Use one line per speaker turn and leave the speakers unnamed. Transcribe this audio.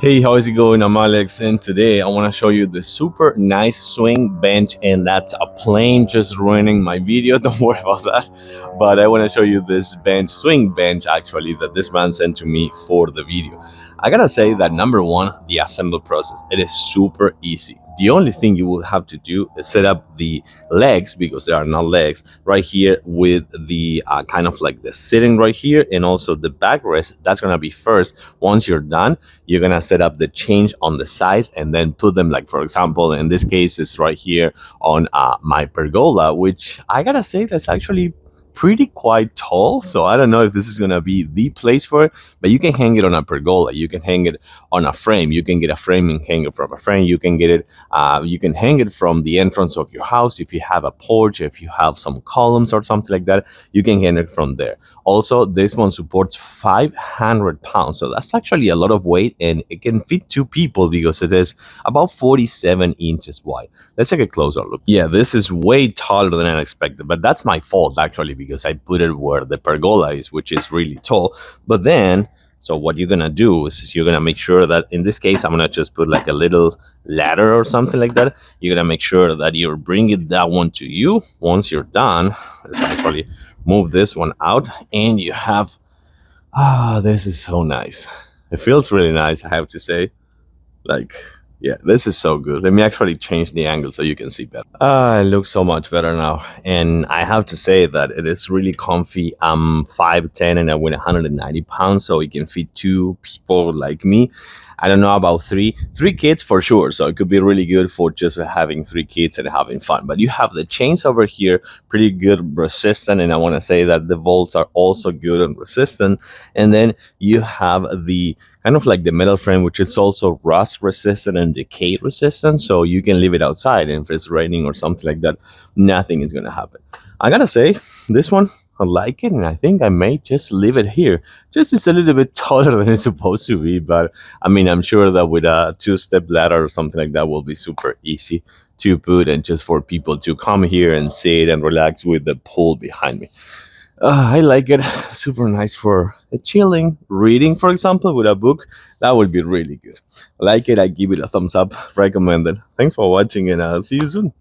Hey, how's it going? I'm Alex, and today I want to show you the super nice swing bench, and that's a plane just ruining my video. Don't worry about that. But I want to show you this swing bench, actually, that this man sent to me for the video. I gotta say that number one, the assembly process, it is super easy. The only thing you will have to do is set up the legs, because there are no legs, right here with the kind of like the sitting right here, and also the backrest. That's gonna be first. Once you're done, you're gonna set up the change on the sides and then put them, like, for example, in this case it's right here on my pergola, which I gotta say that's actually pretty quite tall. So I don't know if this is gonna be the place for it, but you can hang it on a pergola, you can hang it on a frame, you can get a frame and hang it from a frame, you can get it you can hang it from the entrance of your house. If you have a porch, if you have some columns or something like that, you can hang it from there. Also, this one supports 500 pounds, so that's actually a lot of weight, and it can fit two people because it is about 47 inches wide. Let's take a closer look. Yeah, this is way taller than I expected, but that's my fault actually, because I put it where the pergola is, which is really tall. But then, so what you're gonna do is you're gonna make sure that, in this case, I'm gonna just put like a little ladder or something like that. You're gonna make sure that you're bringing that one to you. Once you're done, let's actually move this one out, and you have, this is so nice. It feels really nice, I have to say. Like, yeah, this is so good. Let me actually change the angle so you can see better. It looks so much better now. And I have to say that it is really comfy. I'm 5'10" and I weigh 190 pounds, so it can fit two people like me. I don't know about three kids for sure. So it could be really good for just having three kids and having fun. But you have the chains over here, pretty good resistant. And I want to say that the bolts are also good and resistant. And then you have the kind of like the metal frame, which is also rust resistant and decay resistant. So you can leave it outside, and if it's raining or something like that, nothing is going to happen. I gotta say, this one, I like it, and I think I may just leave it here. Just it's a little bit taller than it's supposed to be, but I mean, I'm sure that with a two-step ladder or something like that will be super easy to put, and just for people to come here and sit and relax with the pool behind me. I like it. Super nice for chilling, reading, for example, with a book. That would be really good. I like it. I give it a thumbs up. Recommend it. Thanks for watching, and I'll see you soon.